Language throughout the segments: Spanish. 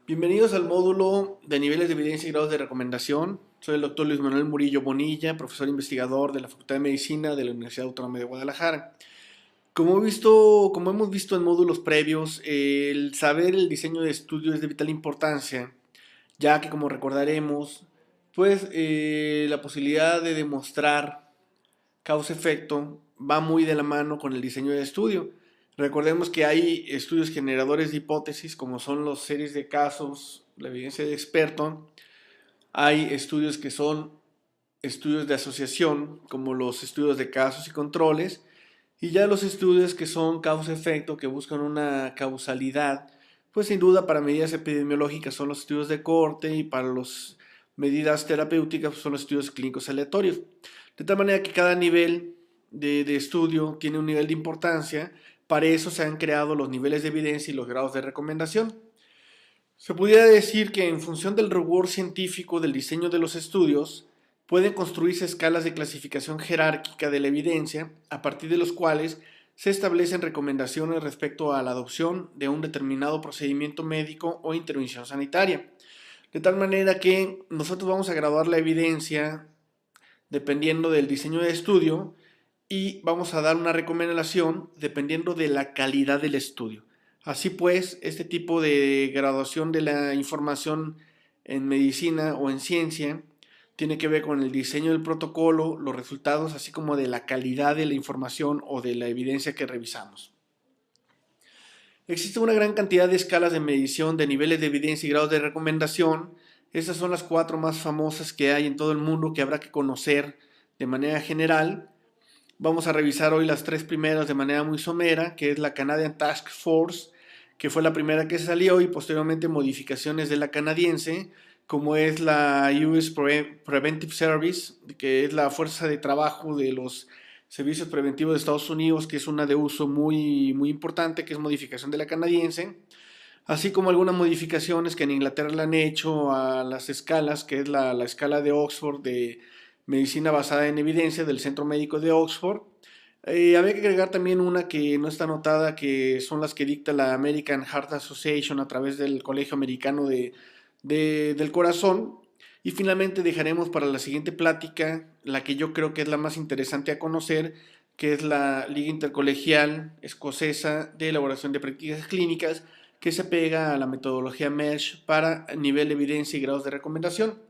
Bienvenidos al módulo de niveles de evidencia y grados de recomendación. Soy el doctor Luis Manuel Murillo Bonilla, profesor investigador de la Facultad de Medicina de la Universidad Autónoma de Guadalajara. Como hemos visto en módulos previos, el saber el diseño de estudio es de vital importancia, ya que como recordaremos, la posibilidad de demostrar causa-efecto va muy de la mano con el diseño de estudio. Recordemos que hay estudios generadores de hipótesis, como son las series de casos, la evidencia de experto. Hay estudios que son estudios de asociación, como los estudios de casos y controles. Y ya los estudios que son causa-efecto, que buscan una causalidad, pues sin duda para medidas epidemiológicas son los estudios de cohorte y para las medidas terapéuticas son los estudios clínicos aleatorios. De tal manera que cada nivel de estudio tiene un nivel de importancia. Para eso se han creado los niveles de evidencia y los grados de recomendación. Se pudiera decir que en función del rigor científico del diseño de los estudios, pueden construirse escalas de clasificación jerárquica de la evidencia, a partir de los cuales se establecen recomendaciones respecto a la adopción de un determinado procedimiento médico o intervención sanitaria. De tal manera que nosotros vamos a graduar la evidencia dependiendo del diseño de estudio y vamos a dar una recomendación dependiendo de la calidad del estudio. Así pues, este tipo de graduación de la información en medicina o en ciencia tiene que ver con el diseño del protocolo, los resultados, así como de la calidad de la información o de la evidencia que revisamos. Existe una gran cantidad de escalas de medición de niveles de evidencia y grados de recomendación. Estas son las 4 más famosas que hay en todo el mundo que habrá que conocer de manera general. Vamos a revisar hoy las 3 primeras de manera muy somera, que es la Canadian Task Force, que fue la primera que salió, y posteriormente modificaciones de la canadiense, como es la US Preventive Service, que es la fuerza de trabajo de los servicios preventivos de Estados Unidos, que es una de uso muy importante, que es modificación de la canadiense, así como algunas modificaciones que en Inglaterra le han hecho a las escalas, que es la escala de Oxford de medicina basada en evidencia del Centro Médico de Oxford. Habría que agregar también una que no está anotada, que son las que dicta la American Heart Association a través del Colegio Americano del Corazón. Y finalmente dejaremos para la siguiente plática la que yo creo que es la más interesante a conocer, que es la Liga Intercolegial Escocesa de Elaboración de Prácticas Clínicas, que se pega a la metodología MESH para nivel de evidencia y grados de recomendación.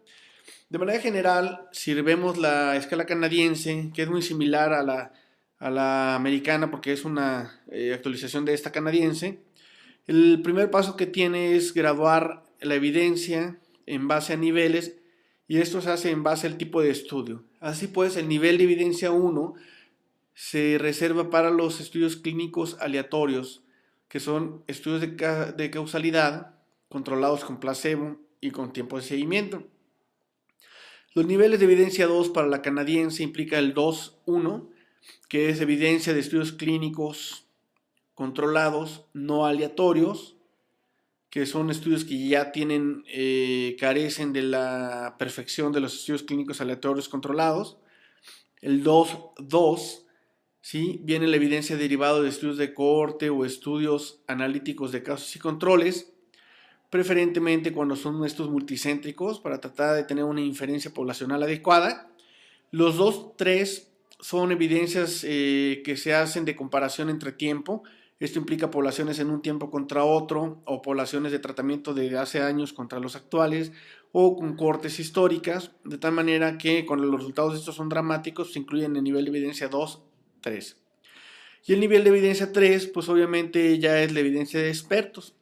De manera general, si vemos la escala canadiense, que es muy similar a la americana porque es una actualización de esta canadiense, el primer paso que tiene es graduar la evidencia en base a niveles, y esto se hace en base al tipo de estudio. Así pues, el nivel de evidencia 1 se reserva para los estudios clínicos aleatorios, que son estudios de causalidad controlados con placebo y con tiempo de seguimiento. Los niveles de evidencia 2 para la canadiense implica el 2.1, que es evidencia de estudios clínicos controlados no aleatorios, que son estudios que ya carecen de la perfección de los estudios clínicos aleatorios controlados. El 2.2, ¿sí? Viene la evidencia derivada de estudios de cohorte o estudios analíticos de casos y controles, preferentemente cuando son estos multicéntricos, para tratar de tener una inferencia poblacional adecuada. Los 2.3 son evidencias que se hacen de comparación entre tiempo. Esto implica poblaciones en un tiempo contra otro, o poblaciones de tratamiento de hace años contra los actuales, o con cohortes históricas, de tal manera que cuando los resultados de estos son dramáticos, se incluyen en el nivel de evidencia 2, 3. Y el nivel de evidencia 3, pues obviamente ya es la evidencia de expertos.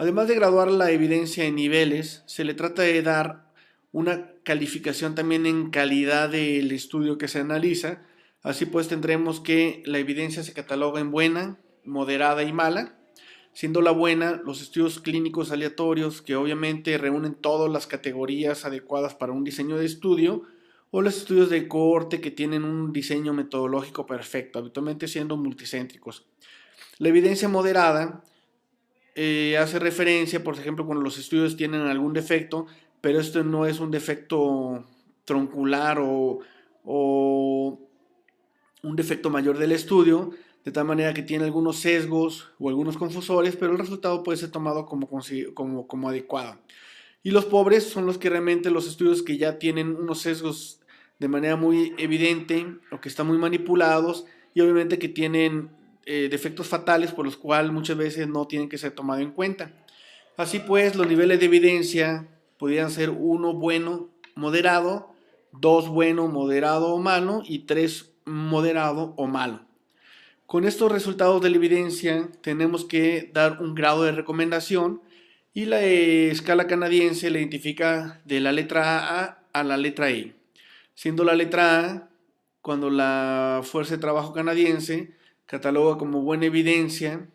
Además de graduar la evidencia en niveles, se le trata de dar una calificación también en calidad del estudio que se analiza. Así pues tendremos que la evidencia se cataloga en buena, moderada y mala, siendo la buena los estudios clínicos aleatorios, que obviamente reúnen todas las categorías adecuadas para un diseño de estudio, o los estudios de cohorte que tienen un diseño metodológico perfecto, habitualmente siendo multicéntricos. La evidencia moderada hace referencia, por ejemplo, cuando los estudios tienen algún defecto, pero esto no es un defecto troncular o un defecto mayor del estudio, de tal manera que tiene algunos sesgos o algunos confusores, pero el resultado puede ser tomado como adecuado. Y los pobres son los que realmente los estudios que ya tienen unos sesgos de manera muy evidente o que están muy manipulados y obviamente que tienen defectos fatales por los cuales muchas veces no tienen que ser tomados en cuenta. Así pues, los niveles de evidencia podrían ser 1 bueno, moderado, 2 bueno, moderado o malo y 3 moderado o malo. Con estos resultados de la evidencia tenemos que dar un grado de recomendación y la escala canadiense la identifica de la letra A la letra E, siendo la letra A cuando la Fuerza de Trabajo canadiense cataloga como buena evidencia,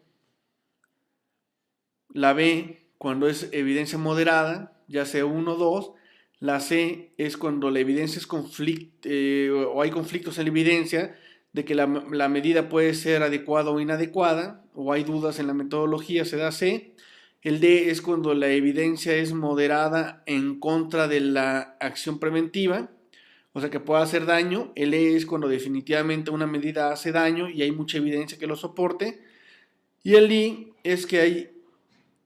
la B cuando es evidencia moderada, ya sea 1 o 2, la C es cuando la evidencia es o hay conflictos en la evidencia de que la medida puede ser adecuada o inadecuada, o hay dudas en la metodología, se da C. El D es cuando la evidencia es moderada en contra de la acción preventiva, o sea que puede hacer daño. El E es cuando definitivamente una medida hace daño y hay mucha evidencia que lo soporte. Y el I es que hay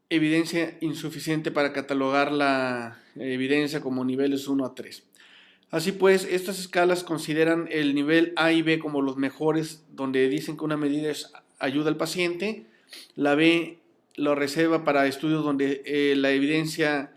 evidencia insuficiente para catalogar la evidencia como niveles 1 a 3. Así pues, estas escalas consideran el nivel A y B como los mejores, donde dicen que una medida ayuda al paciente. La B lo reserva para estudios donde la evidencia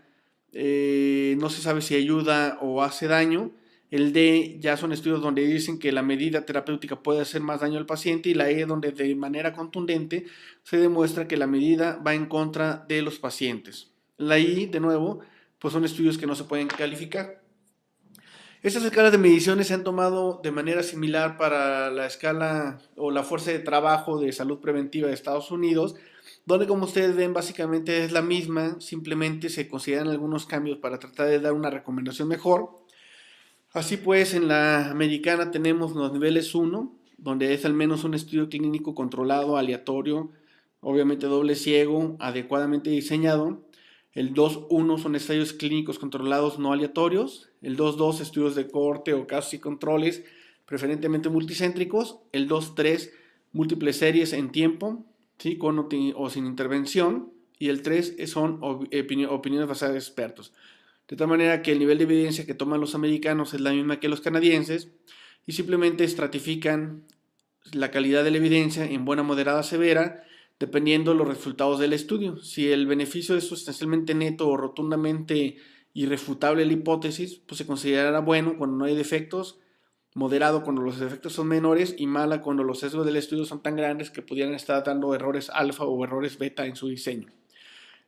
no se sabe si ayuda o hace daño. El D ya son estudios donde dicen que la medida terapéutica puede hacer más daño al paciente, y la E donde de manera contundente se demuestra que la medida va en contra de los pacientes. La I, de nuevo, pues son estudios que no se pueden calificar. Estas escalas de mediciones se han tomado de manera similar para la escala o la fuerza de trabajo de salud preventiva de Estados Unidos, donde, como ustedes ven, básicamente es la misma, simplemente se consideran algunos cambios para tratar de dar una recomendación mejor. Así pues, en la americana tenemos los niveles 1, donde es al menos un estudio clínico controlado, aleatorio, obviamente doble ciego, adecuadamente diseñado. El 2.1 son ensayos clínicos controlados no aleatorios. El 2.2 estudios de cohorte o casos y controles, preferentemente multicéntricos. El 2.3 múltiples series en tiempo, ¿sí? Con o sin intervención. Y el 3 son opiniones basadas en expertos. De tal manera que el nivel de evidencia que toman los americanos es la misma que los canadienses, y simplemente estratifican la calidad de la evidencia en buena, moderada, severa, dependiendo de los resultados del estudio. Si el beneficio es sustancialmente neto o rotundamente irrefutable la hipótesis, pues se considerará bueno cuando no hay defectos, moderado cuando los defectos son menores y mala cuando los sesgos del estudio son tan grandes que pudieran estar dando errores alfa o errores beta en su diseño.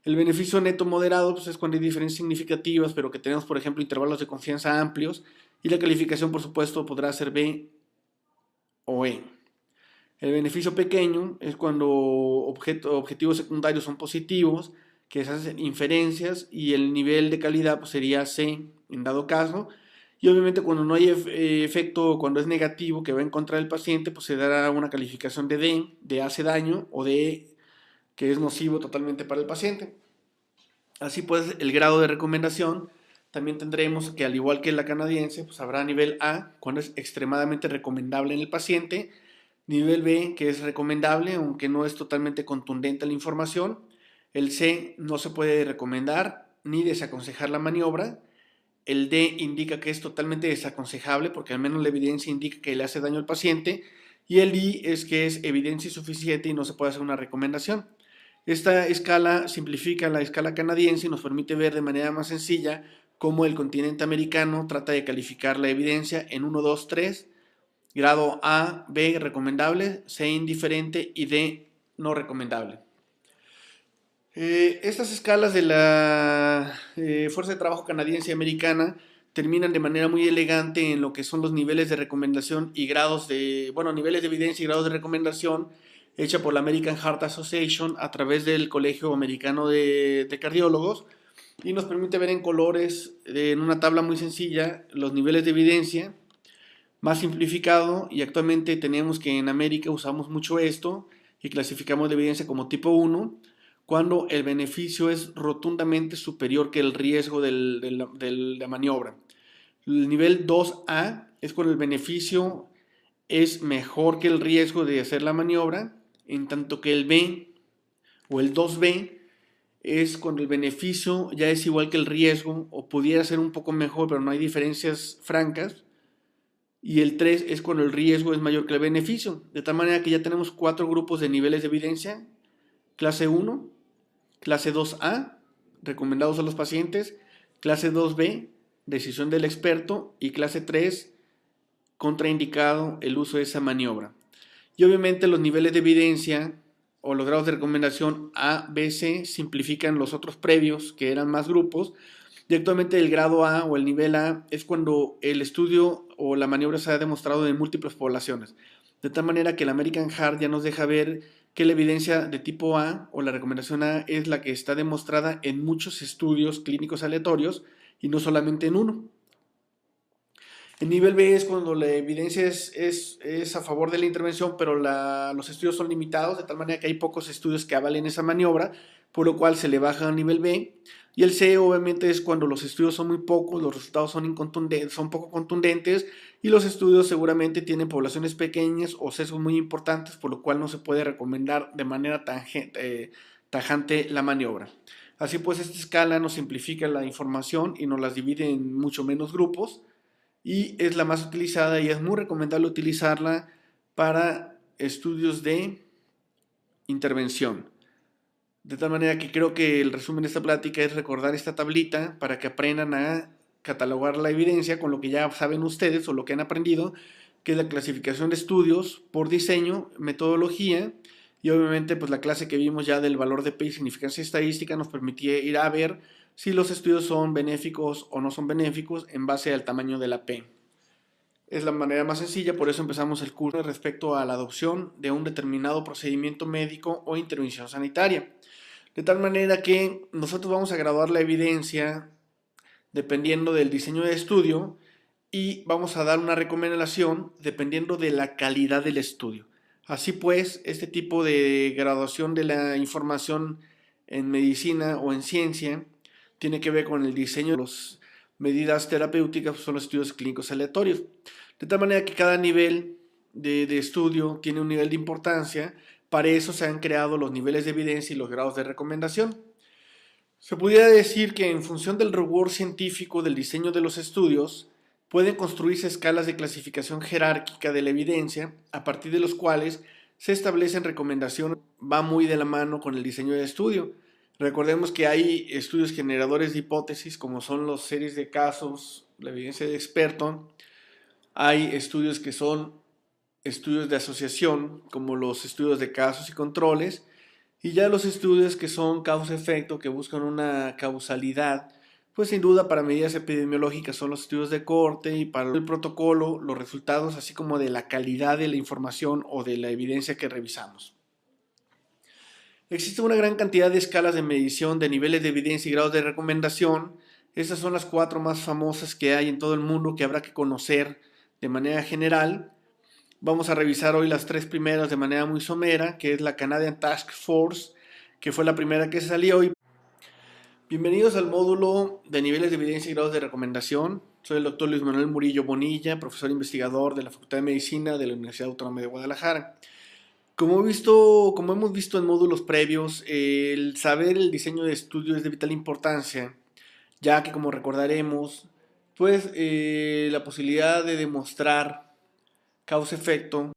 El beneficio neto moderado pues es cuando hay diferencias significativas, pero que tenemos, por ejemplo, intervalos de confianza amplios, y la calificación, por supuesto, podrá ser B o E. El beneficio pequeño es cuando objetivos secundarios son positivos, que se hacen inferencias, y el nivel de calidad pues sería C en dado caso. Y obviamente cuando no hay efecto, cuando es negativo, que va en contra del paciente, pues se dará una calificación de D, de hace daño, o de E, que es nocivo totalmente para el paciente. Así pues, el grado de recomendación también tendremos que, al igual que la canadiense, pues habrá nivel A, cuando es extremadamente recomendable en el paciente; nivel B, que es recomendable, aunque no es totalmente contundente la información; el C, no se puede recomendar ni desaconsejar la maniobra; el D indica que es totalmente desaconsejable, porque al menos la evidencia indica que le hace daño al paciente; y el I es que es evidencia insuficiente y no se puede hacer una recomendación. Esta escala simplifica la escala canadiense y nos permite ver de manera más sencilla cómo el continente americano trata de calificar la evidencia en 1, 2, 3, grado A, B recomendable, C indiferente y D no recomendable. Estas escalas de la Fuerza de Trabajo canadiense y americana terminan de manera muy elegante en lo que son los niveles de recomendación y grados de, niveles de evidencia y grados de recomendación, hecha por la American Heart Association a través del Colegio Americano de Cardiólogos, y nos permite ver en colores, en una tabla muy sencilla, los niveles de evidencia más simplificado. Y actualmente tenemos que en América usamos mucho esto y clasificamos la evidencia como tipo 1, cuando el beneficio es rotundamente superior que el riesgo de la maniobra. El nivel 2A es cuando el beneficio es mejor que el riesgo de hacer la maniobra, en tanto que el B o el 2B es cuando el beneficio ya es igual que el riesgo o pudiera ser un poco mejor, pero no hay diferencias francas. Y el 3 es cuando el riesgo es mayor que el beneficio. De tal manera que ya tenemos 4 grupos de niveles de evidencia: clase 1, clase 2A, recomendados a los pacientes; clase 2B, decisión del experto; y clase 3, contraindicado el uso de esa maniobra. Y obviamente los niveles de evidencia o los grados de recomendación A, B, C simplifican los otros previos, que eran más grupos. Y actualmente el grado A o el nivel A es cuando el estudio o la maniobra se ha demostrado en múltiples poblaciones. De tal manera que el American Heart ya nos deja ver que la evidencia de tipo A o la recomendación A es la que está demostrada en muchos estudios clínicos aleatorios y no solamente en uno. El nivel B es cuando la evidencia es a favor de la intervención, pero los estudios son limitados, de tal manera que hay pocos estudios que avalen esa maniobra, por lo cual se le baja al nivel B. Y el C obviamente es cuando los estudios son muy pocos, los resultados son poco contundentes y los estudios seguramente tienen poblaciones pequeñas o sesgos muy importantes, por lo cual no se puede recomendar de manera tajante la maniobra. Así pues, esta escala nos simplifica la información y nos las divide en mucho menos grupos, y es la más utilizada y es muy recomendable utilizarla para estudios de intervención. De tal manera que creo que el resumen de esta plática es recordar esta tablita para que aprendan a catalogar la evidencia con lo que ya saben ustedes o lo que han aprendido, que es la clasificación de estudios por diseño, metodología, y obviamente pues la clase que vimos ya del valor de P y significancia estadística nos permitía ir a ver si los estudios son benéficos o no son benéficos en base al tamaño de la P. Es la manera más sencilla, por eso empezamos el curso respecto a la adopción de un determinado procedimiento médico o intervención sanitaria. De tal manera que nosotros vamos a graduar la evidencia dependiendo del diseño de estudio y vamos a dar una recomendación dependiendo de la calidad del estudio. Así pues, este tipo de graduación de la información en medicina o en ciencia tiene que ver con el diseño de las medidas terapéuticas, son los estudios clínicos aleatorios. De tal manera que cada nivel de estudio tiene un nivel de importancia. Para eso se han creado los niveles de evidencia y los grados de recomendación. Se pudiera decir que en función del rigor científico del diseño de los estudios, pueden construirse escalas de clasificación jerárquica de la evidencia, a partir de los cuales se establecen recomendaciones. Va muy de la mano con el diseño de estudio. Recordemos que hay estudios generadores de hipótesis, como son las series de casos, la evidencia de experto. Hay estudios que son estudios de asociación, como los estudios de casos y controles, y ya los estudios que son causa-efecto, que buscan una causalidad, pues sin duda para medidas epidemiológicas son los estudios de corte, y para el protocolo los resultados así como de la calidad de la información o de la evidencia que revisamos. Existe una gran cantidad de escalas de medición de niveles de evidencia y grados de recomendación. Estas son las 4 más famosas que hay en todo el mundo que habrá que conocer de manera general. Vamos a revisar hoy las 3 primeras de manera muy somera, que es la Canadian Task Force, que fue la primera que salió. Bienvenidos al módulo de niveles de evidencia y grados de recomendación. Soy el doctor Luis Manuel Murillo Bonilla, profesor investigador de la Facultad de Medicina de la Universidad Autónoma de Guadalajara. Como hemos visto en módulos previos, el saber el diseño de estudio es de vital importancia, ya que, como recordaremos, pues la posibilidad de demostrar causa-efecto